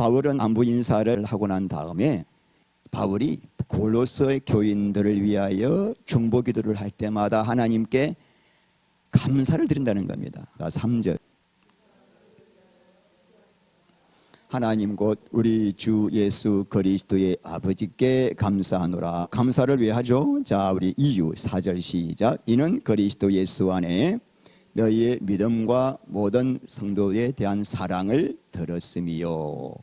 바울은 안부 인사를 하고 난 다음에 바울이 골로새 교인들을 위하여 중보 기도를 할 때마다 하나님께 감사를 드린다는 겁니다. 3절 하나님 곧 우리 주 예수 그리스도의 아버지께 감사하노라. 감사를 왜 하죠? 자, 우리 2주 4절 시작. 이는 그리스도 예수 안에 너희의 믿음과 모든 성도에 대한 사랑을 들었음이요.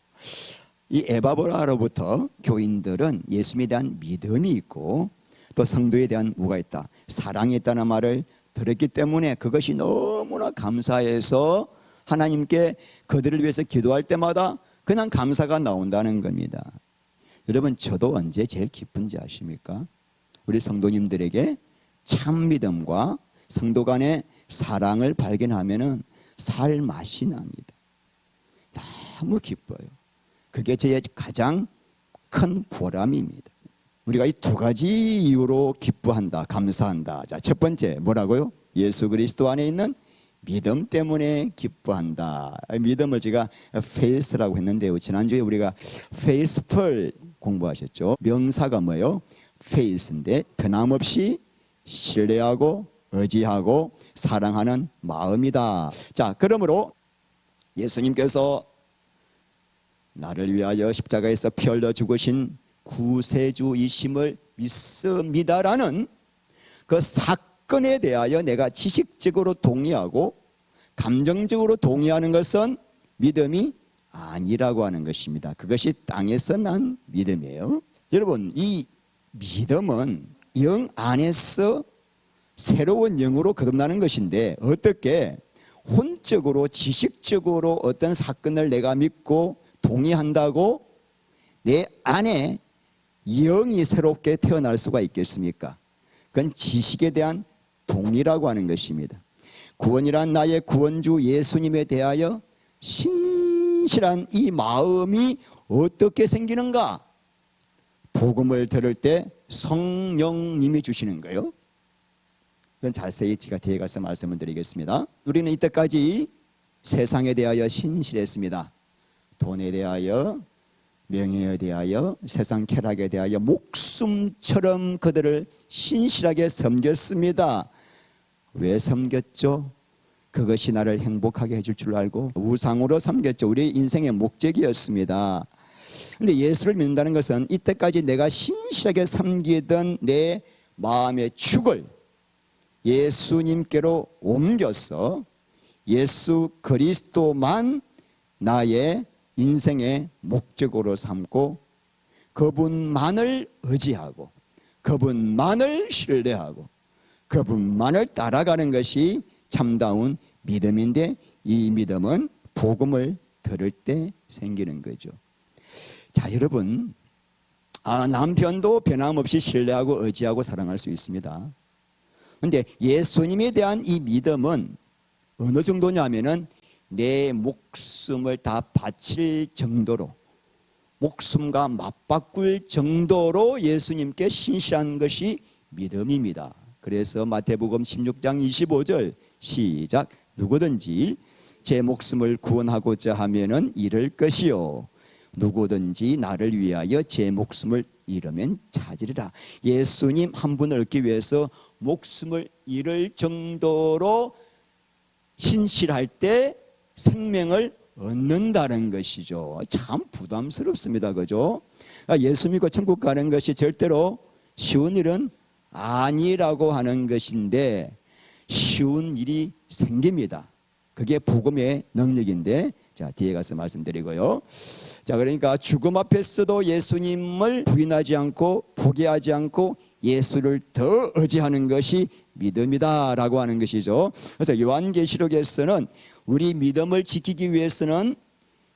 이 에바브라로부터 교인들은 예수님에 대한 믿음이 있고 또 성도에 대한 뭐가 있다? 사랑이 있다는 말을 들었기 때문에 그것이 너무나 감사해서 하나님께 그들을 위해서 기도할 때마다 그냥 감사가 나온다는 겁니다. 여러분, 저도 언제 제일 기쁜지 아십니까? 우리 성도님들에게 참 믿음과 성도 간의 사랑을 발견하면은 살 맛이 납니다. 너무 기뻐요. 그게 제 가장 큰 보람입니다. 우리가 이 두 가지 이유로 기뻐한다, 감사한다. 자, 첫 번째 뭐라고요? 예수 그리스도 안에 있는 믿음 때문에 기뻐한다. 믿음을 제가 faith라고 했는데요. 지난주에 우리가 faithful 공부하셨죠. 명사가 뭐예요? faith인데 변함없이 신뢰하고 의지하고 사랑하는 마음이다. 자, 그러므로 예수님께서 나를 위하여 십자가에서 피 흘려 죽으신 구세주이심을 믿습니다라는 그 사건에 대하여 내가 지식적으로 동의하고 감정적으로 동의하는 것은 믿음이 아니라고 하는 것입니다. 그것이 땅에서 난 믿음이에요. 여러분, 이 믿음은 영 안에서 새로운 영으로 거듭나는 것인데 어떻게 혼적으로 지식적으로 어떤 사건을 내가 믿고 동의한다고 내 안에 영이 새롭게 태어날 수가 있겠습니까? 그건 지식에 대한 동의라고 하는 것입니다. 구원이란 나의 구원주 예수님에 대하여 신실한 이 마음이 어떻게 생기는가? 복음을 들을 때 성령님이 주시는 거예요. 그건 자세히 제가 뒤에 가서 말씀을 드리겠습니다. 우리는 이때까지 세상에 대하여 신실했습니다. 돈에 대하여, 명예에 대하여, 세상 쾌락에 대하여 목숨처럼 그들을 신실하게 섬겼습니다. 왜 섬겼죠? 그것이 나를 행복하게 해줄 줄 알고 우상으로 섬겼죠. 우리의 인생의 목적이었습니다. 그런데 예수를 믿는다는 것은 이때까지 내가 신실하게 섬기던 내 마음의 축을 예수님께로 옮겨서 예수 그리스도만 나의 인생의 목적으로 삼고 그분만을 의지하고 그분만을 신뢰하고 그분만을 따라가는 것이 참다운 믿음인데 이 믿음은 복음을 들을 때 생기는 거죠. 자, 여러분, 남편도 변함없이 신뢰하고 의지하고 사랑할 수 있습니다. 그런데 예수님에 대한 이 믿음은 어느 정도냐면은 내 목숨을 다 바칠 정도로 목숨과 맞바꿀 정도로 예수님께 신실한 것이 믿음입니다. 그래서 마태복음 16장 25절 시작. 누구든지 제 목숨을 구원하고자 하면은 잃을 것이요 누구든지 나를 위하여 제 목숨을 잃으면 찾으리라. 예수님 한 분을 얻기 위해서 목숨을 잃을 정도로 신실할 때 생명을 얻는다는 것이죠. 참 부담스럽습니다. 그죠? 예수 믿고 천국 가는 것이 절대로 쉬운 일은 아니라고 하는 것인데 쉬운 일이 생깁니다. 그게 복음의 능력인데, 자, 뒤에 가서 말씀드리고요. 자, 그러니까 죽음 앞에서도 예수님을 부인하지 않고 포기하지 않고 예수를 더 의지하는 것이 믿음이다라고 하는 것이죠. 그래서 요한계시록에서는 우리 믿음을 지키기 위해서는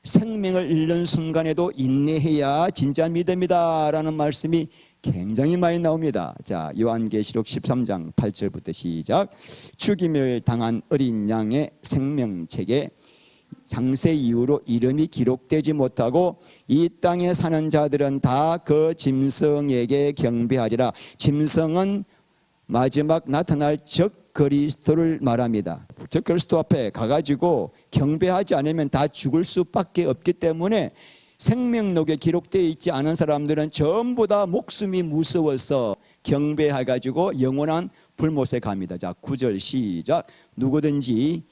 생명을 잃는 순간에도 인내해야 진짜 믿음이다라는 말씀이 굉장히 많이 나옵니다. 자, 요한계시록 13장 8절부터 시작. 죽임을 당한 어린 양의 생명책에 장세 이후로 이름이 기록되지 못하고 이 땅에 사는 자들은 다 그 짐승에게 경배하리라. 짐승은 마지막 나타날 적 그리스도를 말합니다. 적 그리스도 앞에 가가지고 경배하지 않으면 다 죽을 수밖에 없기 때문에 생명록에 기록되어 있지 않은 사람들은 전부 다 목숨이 무서워서 경배해가지고 영원한 불못에 갑니다. 자, 9절 시작. 누구든지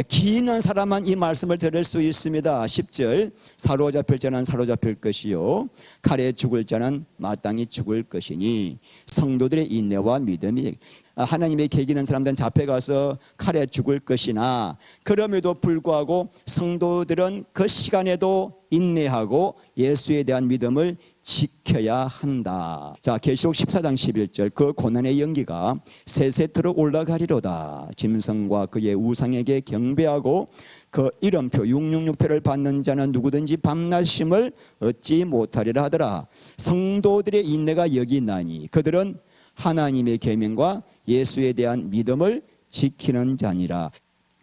기 있는 사람만 이 말씀을 들을 수 있습니다. 10절. 사로잡힐 자는 사로잡힐 것이요 칼에 죽을 자는 마땅히 죽을 것이니. 성도들의 인내와 믿음이, 하나님의 계기는 사람들은 잡혀가서 칼에 죽을 것이나 그럼에도 불구하고 성도들은 그 시간에도 인내하고 예수에 대한 믿음을 지켜야 한다. 자, 계시록 14장 11절. 그 고난의 연기가 세세토록 올라가리로다. 짐승과 그의 우상에게 경배하고 그 이름표 666표를 받는 자는 누구든지 밤낮심을 얻지 못하리라 하더라. 성도들의 인내가 여기 있나니 그들은 하나님의 계명과 예수에 대한 믿음을 지키는 자니라.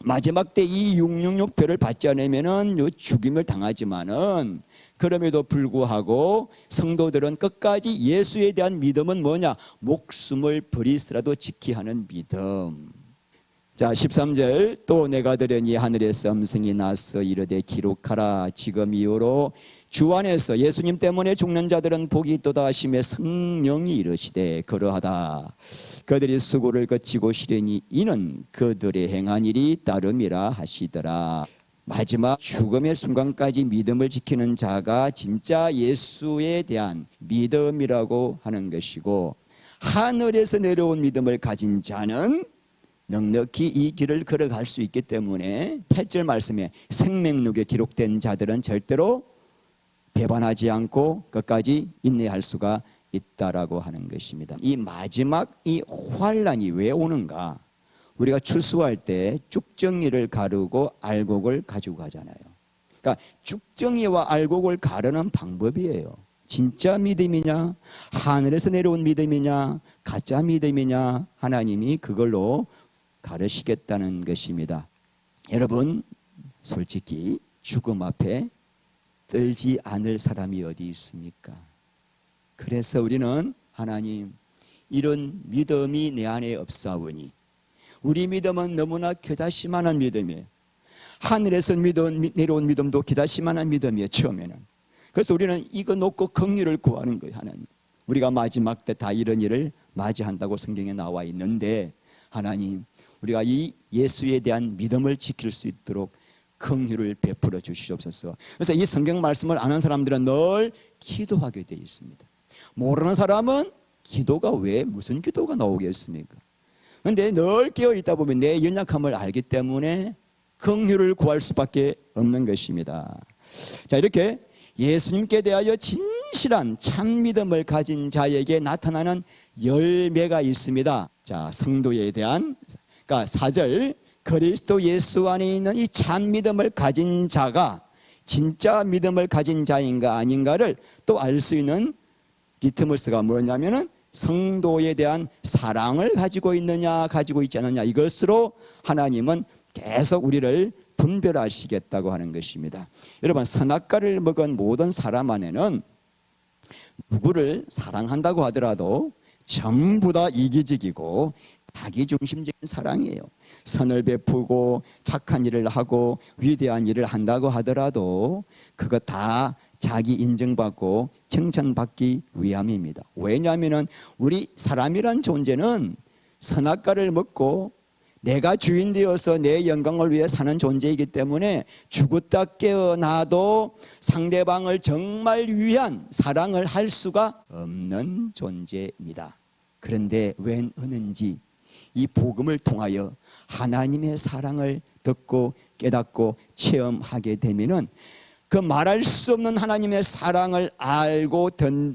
마지막 때 이 666표를 받지 않으면 죽임을 당하지만은 그럼에도 불구하고 성도들은 끝까지 예수에 대한 믿음은 뭐냐? 목숨을 버리스라도 지키야 하는 믿음. 자, 13절. 또 내가 들으니 하늘에서 음성이 나서 이르되 기록하라. 지금 이후로 주 안에서 예수님 때문에 죽는 자들은 복이 있도다 하심에 성령이 이르시되 그러하다. 그들이 수고를 거치고 시련이 이는 그들의 행한 일이 따름이라 하시더라. 마지막 죽음의 순간까지 믿음을 지키는 자가 진짜 예수에 대한 믿음이라고 하는 것이고, 하늘에서 내려온 믿음을 가진 자는 넉넉히 이 길을 걸어갈 수 있기 때문에 8절 말씀에 생명록에 기록된 자들은 절대로 배반하지 않고 끝까지 인내할 수가 있다라고 하는 것입니다. 이 마지막 이 환란이 왜 오는가? 우리가 추수할 때 쭉정이를 가르고 알곡을 가지고 가잖아요. 그러니까 쭉정이와 알곡을 가르는 방법이에요. 진짜 믿음이냐, 하늘에서 내려온 믿음이냐, 가짜 믿음이냐, 하나님이 그걸로 가르시겠다는 것입니다. 여러분, 솔직히 죽음 앞에 떨지 않을 사람이 어디 있습니까? 그래서 우리는 하나님, 이런 믿음이 내 안에 없사오니, 우리 믿음은 너무나 겨자씨만한 믿음이에요. 하늘에서 내려온 믿음도 겨자씨만한 믿음이에요, 처음에는. 그래서 우리는 이거 놓고 긍휼을 구하는 거예요. 하나님, 우리가 마지막 때 다 이런 일을 맞이한다고 성경에 나와 있는데, 하나님, 우리가 이 예수에 대한 믿음을 지킬 수 있도록 긍휼을 베풀어 주시옵소서. 그래서 이 성경 말씀을 아는 사람들은 늘 기도하게 되어 있습니다. 모르는 사람은 기도가 왜 무슨 기도가 나오겠습니까? 그런데 늘 깨어 있다 보면 내 연약함을 알기 때문에 긍휼을 구할 수밖에 없는 것입니다. 자, 이렇게 예수님께 대하여 진실한 참 믿음을 가진 자에게 나타나는 열매가 있습니다. 자, 성도에 대한, 그러니까 4절, 그리스도 예수 안에 있는 이 참 믿음을 가진 자가 진짜 믿음을 가진 자인가 아닌가를 또 알 수 있는 리트머스가 뭐냐면은 성도에 대한 사랑을 가지고 있느냐 가지고 있지 않느냐, 이것으로 하나님은 계속 우리를 분별하시겠다고 하는 것입니다. 여러분, 선악과를 먹은 모든 사람 안에는 누구를 사랑한다고 하더라도 전부 다 이기적이고 자기중심적인 사랑이에요. 선을 베푸고 착한 일을 하고 위대한 일을 한다고 하더라도 그거 다 자기 인정받고 칭찬받기 위함입니다. 왜냐하면 우리 사람이란 존재는 선악과를 먹고 내가 주인 되어서 내 영광을 위해 사는 존재이기 때문에 죽었다 깨어나도 상대방을 정말 위한 사랑을 할 수가 없는 존재입니다. 그런데 웬 은은지 이 복음을 통하여 하나님의 사랑을 듣고 깨닫고 체험하게 되면은 그 말할 수 없는 하나님의 사랑을 알고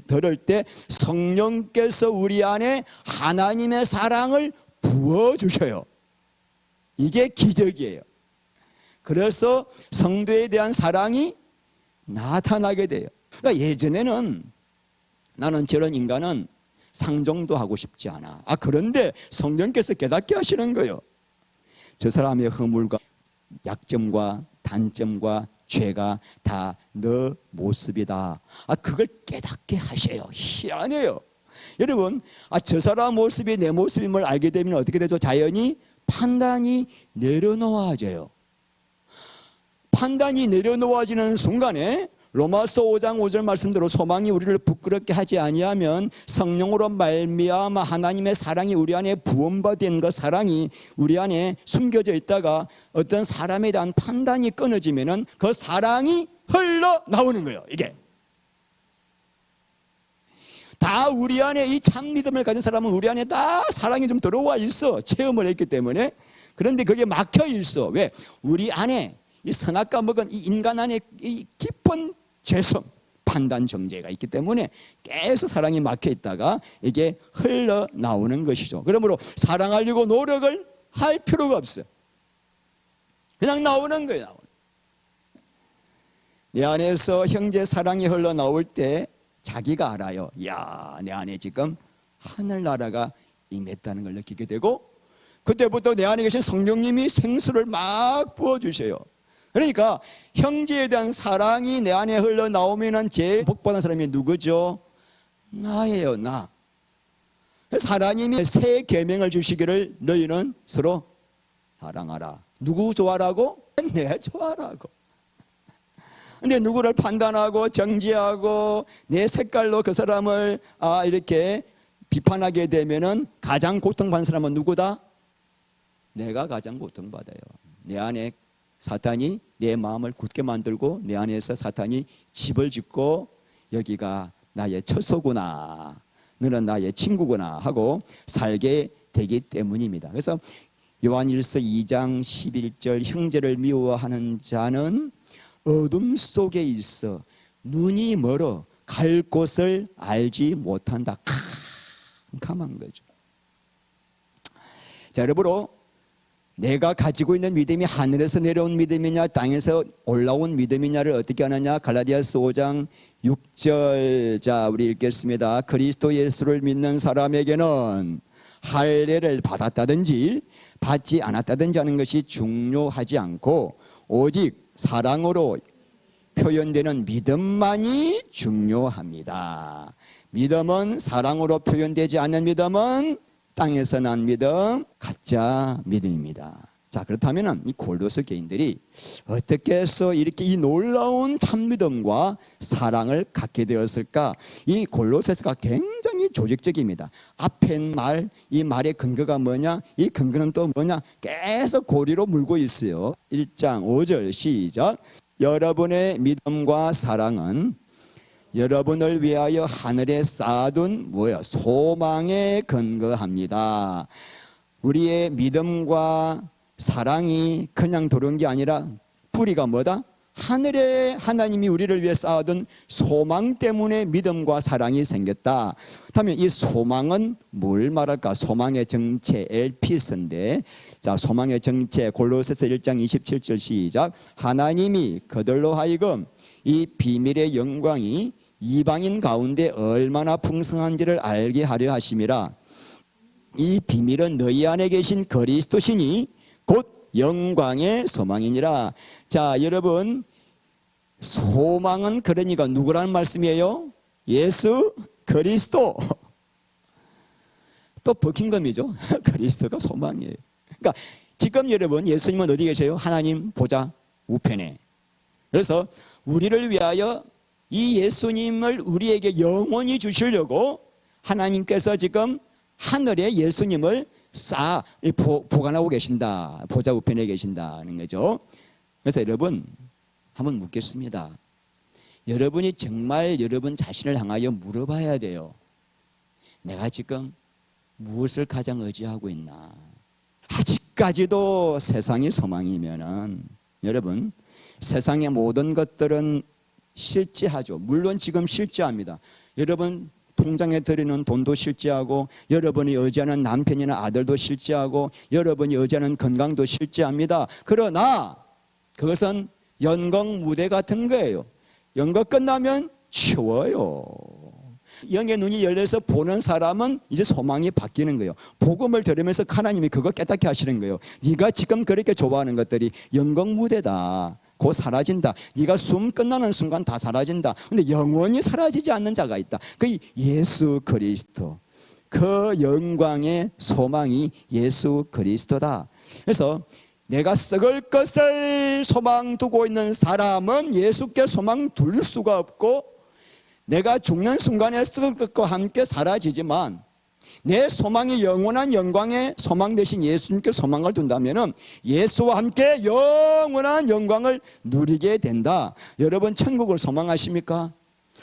들을 때 성령께서 우리 안에 하나님의 사랑을 부어주셔요. 이게 기적이에요. 그래서 성도에 대한 사랑이 나타나게 돼요. 그러니까 예전에는 나는 저런 인간은 상종도 하고 싶지 않아. 그런데 성령께서 깨닫게 하시는 거예요. 저 사람의 허물과 약점과 단점과 죄가 다 너 모습이다. 그걸 깨닫게 하셔요. 희한해요. 여러분, 저 사람 모습이 내 모습임을 알게 되면 어떻게 되죠? 자연히 판단이 내려놓아져요. 판단이 내려놓아지는 순간에 로마서 5장 5절 말씀대로 소망이 우리를 부끄럽게 하지 아니하면 성령으로 말미암아 하나님의 사랑이 우리 안에 부음받은 그 사랑이 우리 안에 숨겨져 있다가 어떤 사람에 대한 판단이 끊어지면은 그 사랑이 흘러나오는 거예요. 이게 다 우리 안에 이 참 믿음을 가진 사람은 우리 안에 다 사랑이 좀 들어와 있어. 체험을 했기 때문에. 그런데 그게 막혀 있어. 왜? 우리 안에 이 선악과 먹은 이 인간 안에 이 깊은 죄성, 판단 정죄가 있기 때문에 계속 사랑이 막혀 있다가 이게 흘러나오는 것이죠. 그러므로 사랑하려고 노력을 할 필요가 없어. 그냥 나오는 거예요. 내 안에서 형제 사랑이 흘러나올 때 자기가 알아요. 야, 내 안에 지금 하늘나라가 임했다는 걸 느끼게 되고, 그때부터 내 안에 계신 성령님이 생수를 막 부어주셔요. 그러니까 형제에 대한 사랑이 내 안에 흘러나오면 제일 복받은 사람이 누구죠? 나예요. 나. 하나님이 새 계명을 주시기를 너희는 서로 사랑하라. 누구 좋아라고? 내 좋아라고. 근데 누구를 판단하고 정죄하고 내 색깔로 그 사람을 이렇게 비판하게 되면은 가장 고통받는 사람은 누구다? 내가 가장 고통받아요. 내 안에 사탄이 내 마음을 굳게 만들고 내 안에서 사탄이 집을 짓고 여기가 나의 처소구나, 너는 나의 친구구나 하고 살게 되기 때문입니다. 그래서 요한일서 2장 11절 형제를 미워하는 자는 어둠 속에 있어 눈이 멀어 갈 곳을 알지 못한다. 캄캄한 거죠. 자, 여러분, 내가 가지고 있는 믿음이 하늘에서 내려온 믿음이냐 땅에서 올라온 믿음이냐를 어떻게 하느냐. 갈라디아서 5장 6절 자 우리 읽겠습니다. 그리스도 예수를 믿는 사람에게는 할례를 받았다든지 받지 않았다든지 하는 것이 중요하지 않고 오직 사랑으로 표현되는 믿음만이 중요합니다. 믿음은 사랑으로 표현되지 않는 믿음은 땅에서 난 믿음, 가짜 믿음입니다. 자, 그렇다면 이 골로새 교인들이 어떻게 해서 이렇게 이 놀라운 참믿음과 사랑을 갖게 되었을까? 이 골로새서가 굉장히 조직적입니다. 앞에 말, 이 말의 근거가 뭐냐? 이 근거는 또 뭐냐? 계속 고리로 물고 있어요. 1장 5절 시작. 여러분의 믿음과 사랑은 여러분을 위하여 하늘에 쌓아둔 뭐야? 소망에 근거합니다. 우리의 믿음과 사랑이 그냥 들어온 게 아니라 뿌리가 뭐다? 하늘에 하나님이 우리를 위해 쌓아둔 소망 때문에 믿음과 사랑이 생겼다. 그렇다면 이 소망은 뭘 말할까? 소망의 정체 엘피스인데, 자, 소망의 정체 골로새서 1장 27절 시작. 하나님이 그들로 하여금 이 비밀의 영광이 이방인 가운데 얼마나 풍성한지를 알게 하려 하심이라. 이 비밀은 너희 안에 계신 그리스도시니 곧 영광의 소망이니라. 자, 여러분, 소망은 그러니까 누구라는 말씀이에요? 예수 그리스도. 또 버킹엄이죠. 그리스도가 소망이에요. 그러니까 지금 여러분, 예수님은 어디 계세요? 하나님 보좌 우편에. 그래서 우리를 위하여 이 예수님을 우리에게 영원히 주시려고 하나님께서 지금 하늘에 예수님을 보관하고 계신다. 보좌 우편에 계신다는 거죠. 그래서 여러분, 한번 묻겠습니다. 여러분이 정말 여러분 자신을 향하여 물어봐야 돼요. 내가 지금 무엇을 가장 의지하고 있나? 아직까지도 세상이 소망이면은 여러분, 세상의 모든 것들은 실제하죠. 물론 지금 실제합니다. 여러분 통장에 들이는 돈도 실제하고, 여러분이 의지하는 남편이나 아들도 실제하고, 여러분이 의지하는 건강도 실제합니다. 그러나 그것은 연극 무대 같은 거예요. 연극 끝나면 치워요. 영의 눈이 열려서 보는 사람은 이제 소망이 바뀌는 거예요. 복음을 들으면서 하나님이 그거 깨닫게 하시는 거예요. 네가 지금 그렇게 좋아하는 것들이 연극 무대다. 곧 사라진다. 네가 숨 끝나는 순간 다 사라진다. 근데 영원히 사라지지 않는 자가 있다. 그 예수 그리스도. 그 영광의 소망이 예수 그리스도다. 그래서 내가 썩을 것을 소망 두고 있는 사람은 예수께 소망 둘 수가 없고, 내가 죽는 순간에 썩을 것과 함께 사라지지만 내 소망이 영원한 영광의 소망 대신 예수님께 소망을 둔다면 예수와 함께 영원한 영광을 누리게 된다. 여러분, 천국을 소망하십니까?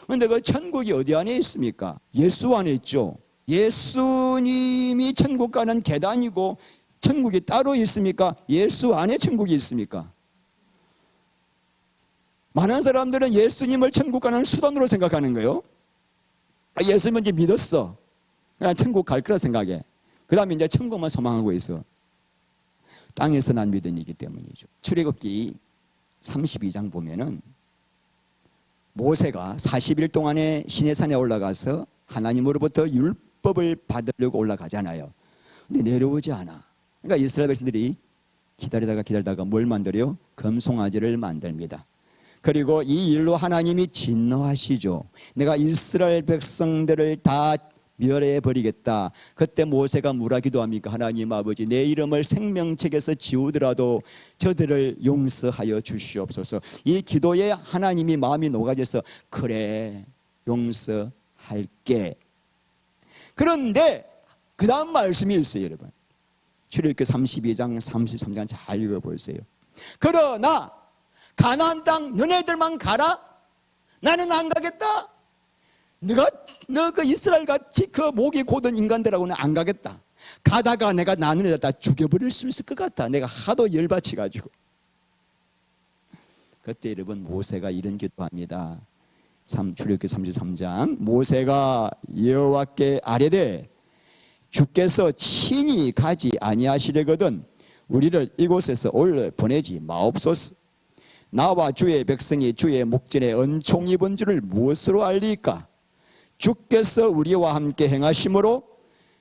그런데 그 천국이 어디 안에 있습니까? 예수 안에 있죠. 예수님이 천국 가는 계단이고 천국이 따로 있습니까? 예수 안에 천국이 있습니까? 많은 사람들은 예수님을 천국 가는 수단으로 생각하는 거예요. 예수님은 이제 믿었어, 그냥 천국 갈 거라 생각해. 그 다음에 이제 천국만 소망하고 있어. 땅에서 난 믿음이기 때문이죠. 출애굽기 32장 보면은 모세가 40일 동안에 시내산에 올라가서 하나님으로부터 율법을 받으려고 올라가잖아요. 근데 내려오지 않아. 그러니까 이스라엘 백성들이 기다리다가 뭘 만들어요? 금송아지를 만듭니다. 그리고 이 일로 하나님이 진노하시죠. 내가 이스라엘 백성들을 다 멸해 버리겠다. 그때 모세가 뭐라 기도합니까? 하나님 아버지, 내 이름을 생명책에서 지우더라도 저들을 용서하여 주시옵소서. 이 기도에 하나님이 마음이 녹아져서 그래, 용서할게. 그런데 그 다음 말씀이 있어요, 여러분. 출애굽기 32장 33장 잘 읽어보세요. 그러나 가나안 땅 너네들만 가라, 나는 안 가겠다. 너 그 이스라엘 같이 그 목이 곧은 인간들하고는 안 가겠다. 가다가 내가 나눈에다 다 죽여버릴 수 있을 것 같아. 내가 하도 열받쳐가지고. 그때 여러분, 모세가 이런 기도합니다. 출애굽기 33장. 모세가 여호와께 아뢰되 주께서 친히 가지 아니하시려거든 우리를 이곳에서 올려 보내지 마옵소서. 나와 주의 백성이 주의 목전에 은총 입은 줄을 무엇으로 알리까? 주께서 우리와 함께 행하심으로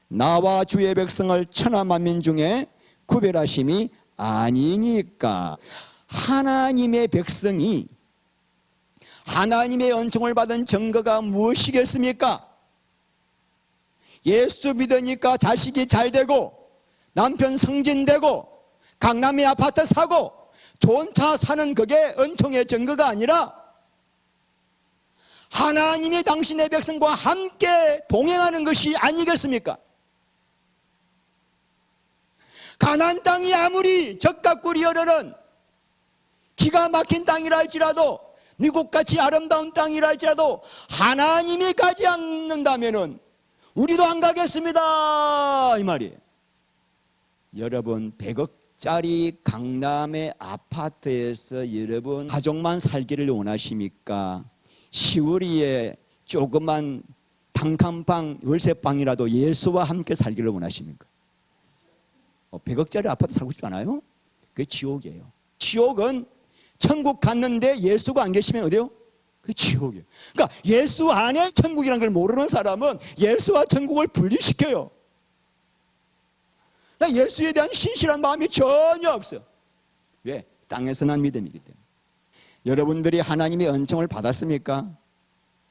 나와 주의 백성을 천하 만민 중에 구별하심이 아니니까. 하나님의 백성이 하나님의 은총을 받은 증거가 무엇이겠습니까? 예수 믿으니까 자식이 잘 되고 남편 승진되고 강남에 아파트 사고 좋은 차 사는 그게 은총의 증거가 아니라 하나님이 당신의 백성과 함께 동행하는 것이 아니겠습니까? 가나안 땅이 아무리 적각구리 흐르는 기가 막힌 땅이라 할지라도, 미국같이 아름다운 땅이라 할지라도 하나님이 가지 않는다면 우리도 안 가겠습니다, 이 말이에요. 여러분, 100억짜리 강남의 아파트에서 여러분 가족만 살기를 원하십니까? 시우리에 조그만 단칸방 월세방이라도 예수와 함께 살기를 원하십니까? 100억짜리 아파트 살고 싶지 않아요? 그게 지옥이에요. 지옥은 천국 갔는데 예수가 안 계시면 어디요? 그게 지옥이에요. 그러니까 예수 안에 천국이라는 걸 모르는 사람은 예수와 천국을 분리시켜요. 예수에 대한 신실한 마음이 전혀 없어요. 왜? 땅에서 난 믿음이기 때문에. 여러분들이 하나님의 은총을 받았습니까?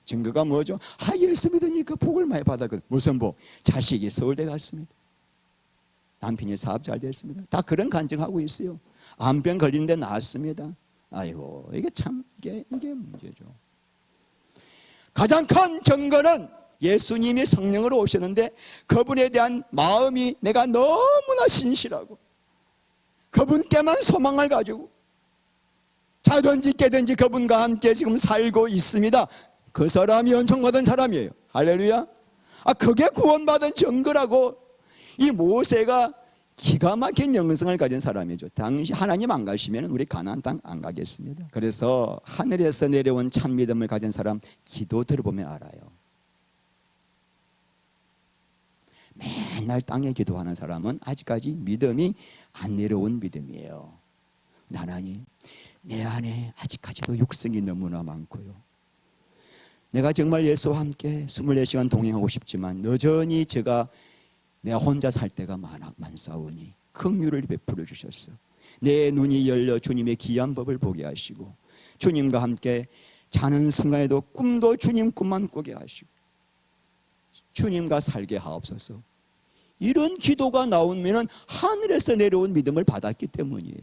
증거가 뭐죠? 예수 믿으니까 복을 많이 받았거든. 무슨 복? 자식이 서울대 갔습니다. 남편이 사업 잘 됐습니다. 다 그런 간증하고 있어요. 암병 걸리는데 나았습니다. 아이고, 이게 참 이게 문제죠. 가장 큰 증거는 예수님이 성령으로 오셨는데 그분에 대한 마음이 내가 너무나 신실하고 그분께만 소망을 가지고 자든지 깨든지 그분과 함께 지금 살고 있습니다. 그 사람이 은총받은 사람이에요. 할렐루야. 그게 구원받은 증거라고. 이 모세가 기가 막힌 영성을 가진 사람이죠. 당시 하나님 안 가시면 우리 가나안 땅 안 가겠습니다. 그래서 하늘에서 내려온 참 믿음을 가진 사람 기도 들어보면 알아요. 맨날 땅에 기도하는 사람은 아직까지 믿음이 안 내려온 믿음이에요. 하나님, 내 안에 아직까지도 육성이 너무나 많고요. 내가 정말 예수와 함께 24시간 동행하고 싶지만 여전히 내가 혼자 살 때가 많사오니 긍휼을 베풀어 주셨어. 내 눈이 열려 주님의 귀한 법을 보게 하시고 주님과 함께 자는 순간에도 꿈도 주님 꿈만 꾸게 하시고 주님과 살게 하옵소서. 이런 기도가 나오면은 하늘에서 내려온 믿음을 받았기 때문이에요.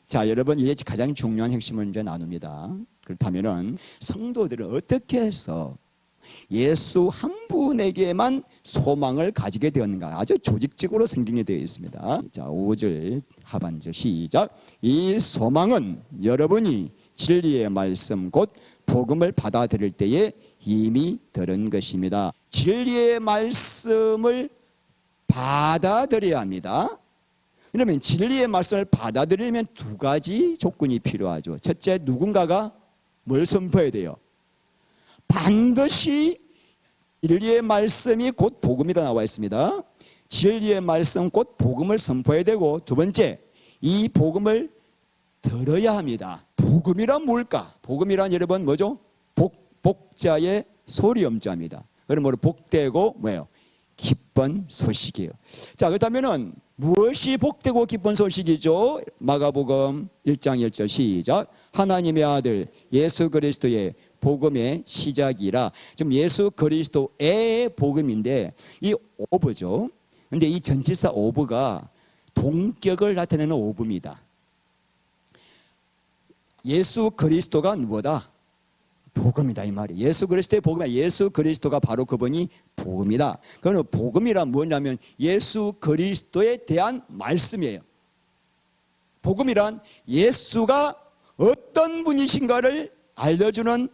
자, 여러분, 이제 가장 중요한 핵심을 이제 나눕니다. 그렇다면은 성도들은 어떻게 해서 예수 한 분에게만 소망을 가지게 되었는가? 아주 조직적으로 성경에 되어 있습니다. 자, 5절 하반절 시작. 이 소망은 여러분이 진리의 말씀 곧 복음을 받아들일 때에 이미 들은 것입니다. 진리의 말씀을 받아들여야 합니다. 그러면 진리의 말씀을 받아들이려면 두 가지 조건이 필요하죠. 첫째, 누군가가 뭘 선포해야 돼요? 반드시 진리의 말씀이 곧 복음이라 나와 있습니다. 진리의 말씀 곧 복음을 선포해야 되고, 두 번째, 이 복음을 들어야 합니다. 복음이란 뭘까? 복음이란 여러분 뭐죠? 복자의 소리음자입니다. 그러므로 복되고 뭐예요? 기쁜 소식이에요. 자, 그렇다면은 무엇이 복되고 기쁜 소식이죠? 마가복음 1장 1절 시작. 하나님의 아들 예수 그리스도의 복음의 시작이라. 지금 예수 그리스도의 복음인데 이 오브죠. 근데 이 전치사 오브가 동격을 나타내는 오브입니다. 예수 그리스도가 누구다? 복음이다 이 말이에요. 예수 그리스도의 복음이야. 예수 그리스도가 바로 그분이 복음이다. 그러면 복음이란 뭐냐면 예수 그리스도에 대한 말씀이에요. 복음이란 예수가 어떤 분이신가를 알려주는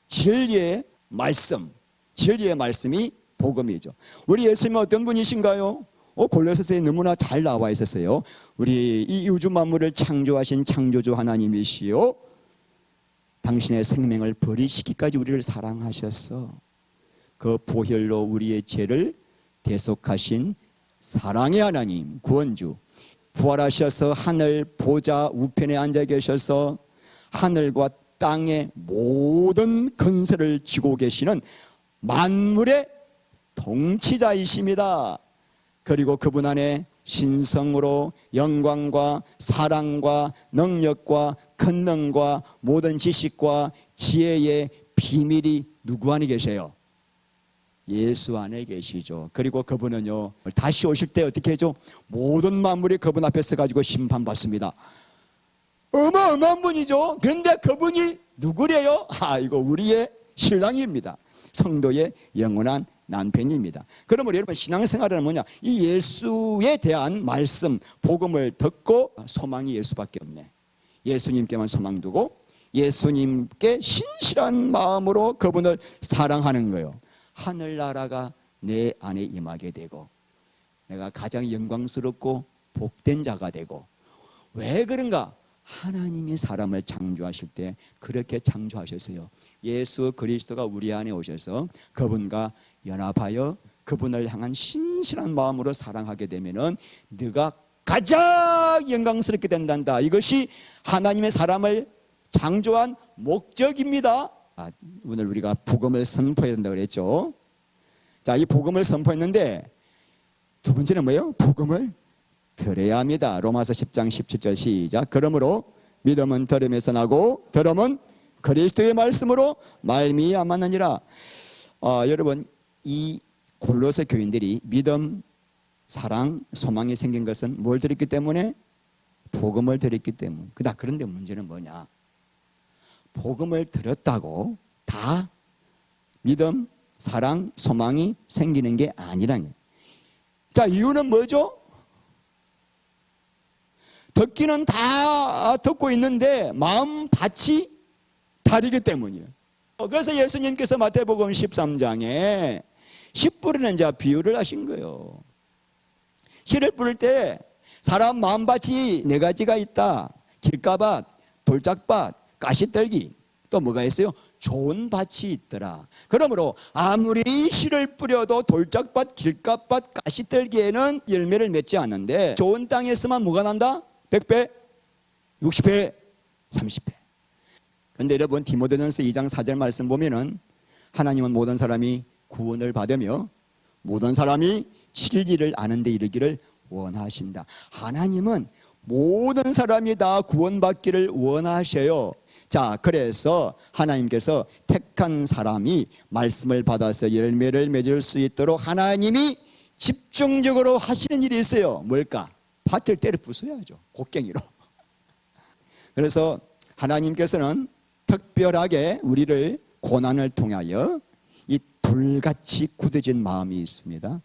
진리의 말씀, 진리의 말씀이 복음이죠. 우리 예수님은 어떤 분이신가요? 골로새서에 너무나 잘 나와 있었어요. 우리 이 우주 만물을 창조하신 창조주 하나님이시요 당신의 생명을 버리시기까지 우리를 사랑하셨어. 그 보혈로 우리의 죄를 대속하신 사랑의 하나님, 구원주, 부활하셔서 하늘 보좌 우편에 앉아 계셔서 하늘과 땅의 모든 건설을 쥐고 계시는 만물의 통치자이십니다. 그리고 그분 안에 신성으로 영광과 사랑과 능력과 권능과 모든 지식과 지혜의 비밀이 누구 안에 계세요? 예수 안에 계시죠. 그리고 그분은요 다시 오실 때 어떻게 하죠? 모든 만물이 그분 앞에 서가지고 심판받습니다. 어마어마한 분이죠. 그런데 그분이 누구래요? 이거 우리의 신랑입니다. 성도의 영원한 남편입니다. 그러므로 여러분 신앙생활은 뭐냐? 이 예수에 대한 말씀, 복음을 듣고 소망이 예수밖에 없네. 예수님께만 소망 두고 예수님께 신실한 마음으로 그분을 사랑하는 거예요. 하늘나라가 내 안에 임하게 되고 내가 가장 영광스럽고 복된 자가 되고. 왜 그런가? 하나님이 사람을 창조하실 때 그렇게 창조하셨어요. 예수 그리스도가 우리 안에 오셔서 그분과 연합하여 그분을 향한 신실한 마음으로 사랑하게 되면은 네가 가장 영광스럽게 된단다. 이것이 하나님의 사람을 창조한 목적입니다. 오늘 우리가 복음을 선포해야 된다고 그랬죠. 자, 이 복음을 선포했는데 두 번째는 뭐예요? 복음을 들어야 합니다. 로마서 10장 17절 시작. 그러므로 믿음은 들음에서 나고 들음은 그리스도의 말씀으로 말미암았느니라. 여러분 이 골로새 교인들이 믿음, 사랑, 소망이 생긴 것은 뭘 들었기 때문에? 복음을 들었기 때문에. 그런데 문제는 뭐냐? 복음을 들었다고 다 믿음, 사랑, 소망이 생기는 게 아니라는 거예요. 자, 이유는 뭐죠? 듣기는 다 듣고 있는데 마음 밭이 다르기 때문이에요. 그래서 예수님께서 마태복음 13장에 씨 뿌리는 자 비유를 하신 거예요. 씨를 뿌릴 때 사람 마음밭이 네 가지가 있다. 길가밭, 돌짝밭, 가시떨기, 또 뭐가 있어요? 좋은 밭이 있더라. 그러므로 아무리 씨를 뿌려도 돌짝밭, 길가밭, 가시떨기에는 열매를 맺지 않는데 좋은 땅에 있으면 뭐가 난다? 100배, 60배, 30배. 그런데 여러분 디모데전서 2장 4절 말씀 보면은 하나님은 모든 사람이 구원을 받으며 모든 사람이 진리를 아는 데 이르기를 원하신다. 하나님은 모든 사람이 다 구원받기를 원하셔요. 자, 그래서 하나님께서 택한 사람이 말씀을 받아서 열매를 맺을 수 있도록 하나님이 집중적으로 하시는 일이 있어요. 뭘까? 밭을 때려 부숴야죠. 곡괭이로. 그래서 하나님께서는 특별하게 우리를 고난을 통하여 이 불같이 굳어진 마음이 있습니다.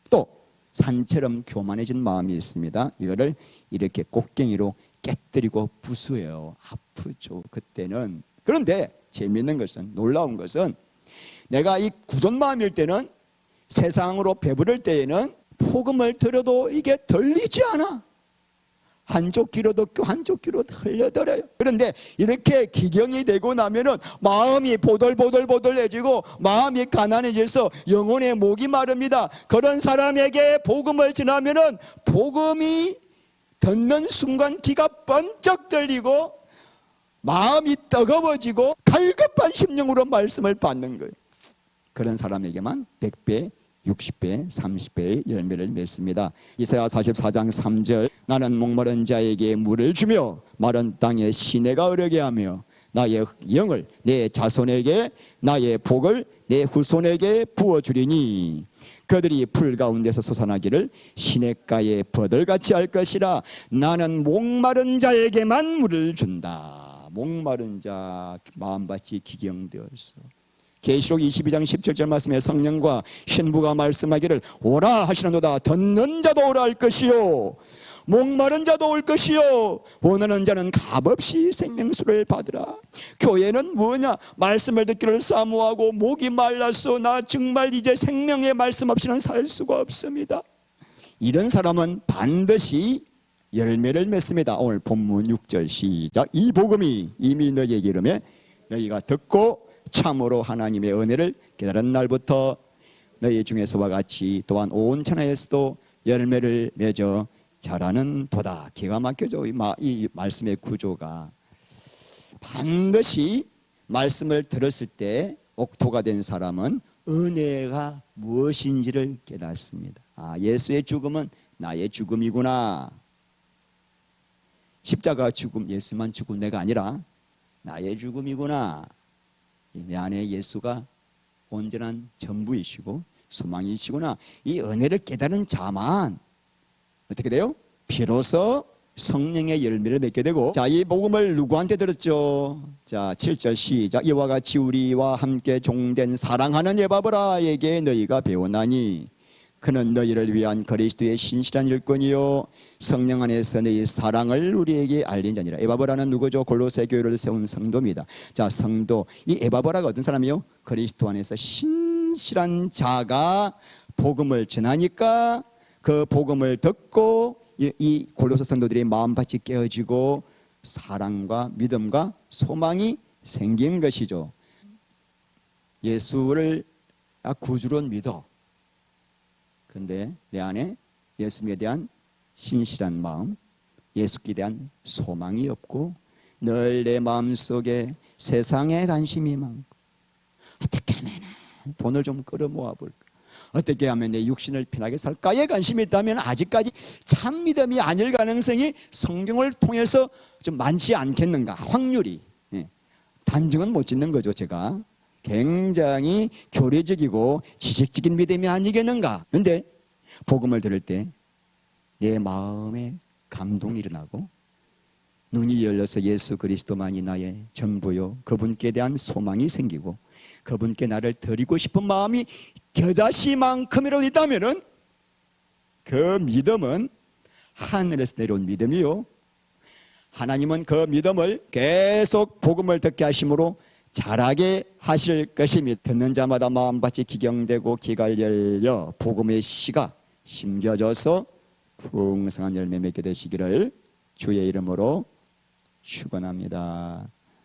또 산처럼 교만해진 마음이 있습니다. 이거를 이렇게 곡괭이로 깨뜨리고 부수어요. 아프죠, 그때는. 그런데 재미있는 것은, 놀라운 것은, 내가 이 굳은 마음일 때는, 세상으로 배부를 때에는 복음을 들어도 이게 들리지 않아. 한쪽 귀로 듣고 한쪽 귀로 흘려들어요. 그런데 이렇게 기경이 되고 나면은 마음이 보들보들해지고 마음이 가난해져서 영혼의 목이 마릅니다. 그런 사람에게 복음을 전하면은 복음이 듣는 순간 귀가 번쩍 들리고 마음이 뜨거워지고 갈급한 심령으로 말씀을 받는 거예요. 그런 사람에게만 100배, 60배, 30배의 열매를 맺습니다. 이사야 44장 3절, 나는 목마른 자에게 물을 주며 마른 땅에 시내가 흐르게 하며 나의 영을 내 자손에게, 나의 복을 내 후손에게 부어주리니 그들이 풀 가운데서 솟아나기를 시냇가에 버들같이 할 것이라. 나는 목마른 자에게만 물을 준다. 목마른 자 마음밭이 기경되었어. 계시록 22장 17절 말씀에 성령과 신부가 말씀하기를 오라 하시는도다. 듣는 자도 오라 할 것이요 목마른 자도 올 것이요 원하는 자는 값없이 생명수를 받으라. 교회는 뭐냐? 말씀을 듣기를 사모하고 목이 말랐어. 나 정말 이제 생명의 말씀 없이는 살 수가 없습니다. 이런 사람은 반드시 열매를 맺습니다. 오늘 본문 6절 시작. 이 복음이 이미 너희에게 이르매 너희가 듣고 참으로 하나님의 은혜를 깨달은 날부터 너희 중에서와 같이 또한 온 천하에서도 열매를 맺어 자라는 도다. 기가 막혀져. 이 말씀의 구조가 반드시 말씀을 들었을 때 옥토가 된 사람은 은혜가 무엇인지를 깨닫습니다. 아, 예수의 죽음은 나의 죽음이구나. 십자가 죽음, 예수만 죽은 내가 아니라 나의 죽음이구나. 내 안에 예수가 온전한 전부이시고 소망이시구나. 이 은혜를 깨달은 자만 어떻게 돼요? 비로소 성령의 열매를 맺게 되고, 자, 이 복음을 누구한테 들었죠? 자, 7절 시작. 이와 같이 우리와 함께 종된 사랑하는 에바브라에게 너희가 배우나니 그는 너희를 위한 그리스도의 신실한 일꾼이요 성령 안에서 너희 사랑을 우리에게 알린 자니라. 에바브라는 누구죠? 골로새 교회를 세운 성도입니다. 자, 성도, 이 에바브라가 어떤 사람이요? 그리스도 안에서 신실한 자가 복음을 전하니까 그 복음을 듣고 이 골로새 성도들의 마음밭이 깨어지고 사랑과 믿음과 소망이 생긴 것이죠. 예수를 구주로 믿어. 근데 내 안에 예수님에 대한 신실한 마음, 예수께 대한 소망이 없고 늘 내 마음속에 세상에 관심이 많고 어떻게 하면 돈을 좀 끌어모아 볼까, 어떻게 하면 내 육신을 편하게 살까에 관심이 있다면 아직까지 참 믿음이 아닐 가능성이 성경을 통해서 좀 많지 않겠는가. 확률이 단정은 못 짓는 거죠. 제가 굉장히 교리적이고 지식적인 믿음이 아니겠는가. 그런데 복음을 들을 때 내 마음에 감동이 일어나고 눈이 열려서 예수 그리스도만이 나의 전부요, 그분께 대한 소망이 생기고 그분께 나를 드리고 싶은 마음이 겨자씨만큼이라도 있다면은 그 믿음은 하늘에서 내려온 믿음이요, 하나님은 그 믿음을 계속 복음을 듣게 하심으로 자라게 하실 것입니다. 듣는 자마다 마음밭이 기경되고 귀가 열려 복음의 씨가 심겨져서 풍성한 열매 맺게 되시기를 주의 이름으로 축원합니다.